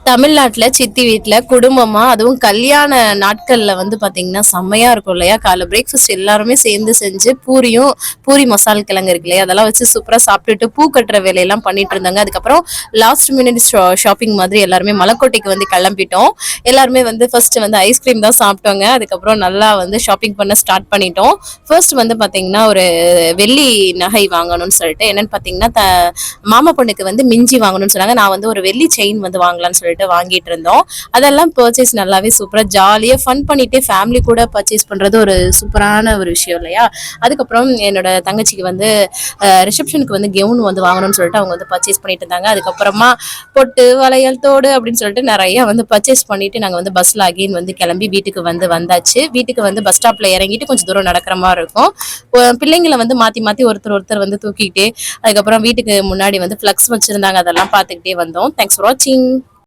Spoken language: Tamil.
தமிழ்நாட்டுல சித்தி வீட்ல குடும்பமா அதுவும் கல்யாண நாட்கள்ல வந்து பாத்தீங்கன்னா செம்மையா இருக்கும் இல்லையா? காலைல பிரேக்ஃபாஸ்ட் எல்லாருமே சேர்ந்து செஞ்சு பூரி மசால் கிழங்கு இருக்கு இல்லையா? அதெல்லாம் வச்சு சூப்பரா சாப்பிட்டுட்டு பூ கட்டுற வேலையெல்லாம் பண்ணிட்டு இருந்தாங்க. அதுக்கப்புறம் லாஸ்ட் மினிட் ஷாப்பிங் மாதிரி எல்லாருமே மலைக்கோட்டைக்கு வந்து கிளம்பிட்டோம். எல்லாருமே வந்து ஃபர்ஸ்ட் வந்து ஐஸ்கிரீம் தான் சாப்பிட்டோங்க. அதுக்கப்புறம் நல்லா வந்து ஷாப்பிங் பண்ண ஸ்டார்ட் பண்ணிட்டோம். ஃபர்ஸ்ட் வந்து பாத்தீங்கன்னா ஒரு வெள்ளி நகை வாங்கணும்னு சொல்லிட்டு என்னன்னு பாத்தீங்கன்னா மாமா பொண்ணுக்கு வந்து மிஞ்சி வாங்கணும்னு சொன்னாங்க. நான் வந்து ஒரு வெள்ளி செயின் வந்து வாங்கலாம்னு சொல்லிட்டு வாங்கிட்டு இருந்தோம். அதெல்லாம் பர்ச்சேஸ் நல்லாவே சூப்பரா ஜாலியா ஃபன் பண்ணிட்டு ஃபேமிலி கூட பர்ச்சேஸ் பண்றது ஒரு சூப்பரான ஒரு விஷயம் இல்லையா? அதுக்கப்புறம் என்னோட தங்கச்சிக்கு வந்து ரிசப்ஷனுக்கு வந்து கெவுன் வந்து வாங்கணும்னு சொல்லிட்டு அவங்க வந்து பர்ச்சேஸ் பண்ணிட்டு இருந்தாங்க. அதுக்கப்புறமா பொட்டு வளையல் தோடு அப்படின்னு சொல்லிட்டு நிறைய வந்து பர்ச்சேஸ் பண்ணிட்டு நாங்கள் வந்து பஸ்ல அகைன் வந்து கிளம்பி வீட்டுக்கு வந்து வந்தாச்சு. வீட்டுக்கு வந்து பஸ் ஸ்டாப்ல இறங்கிட்டு கொஞ்சம் தூரம் நடக்கிற மாதிரி இருக்கும். பிள்ளைங்களை வந்து மாத்தி மாத்தி ஒருத்தர் வந்து தூக்கிட்டு அதுக்கப்புறம் வீட்டுக்கு முன்னாடி வந்து ஃபிளக்ஸ் வச்சிருந்தாங்க. அதெல்லாம் பார்த்துக்கிட்டே வந்தோம். தேங்க்ஸ் ஃபார் வாட்சிங்.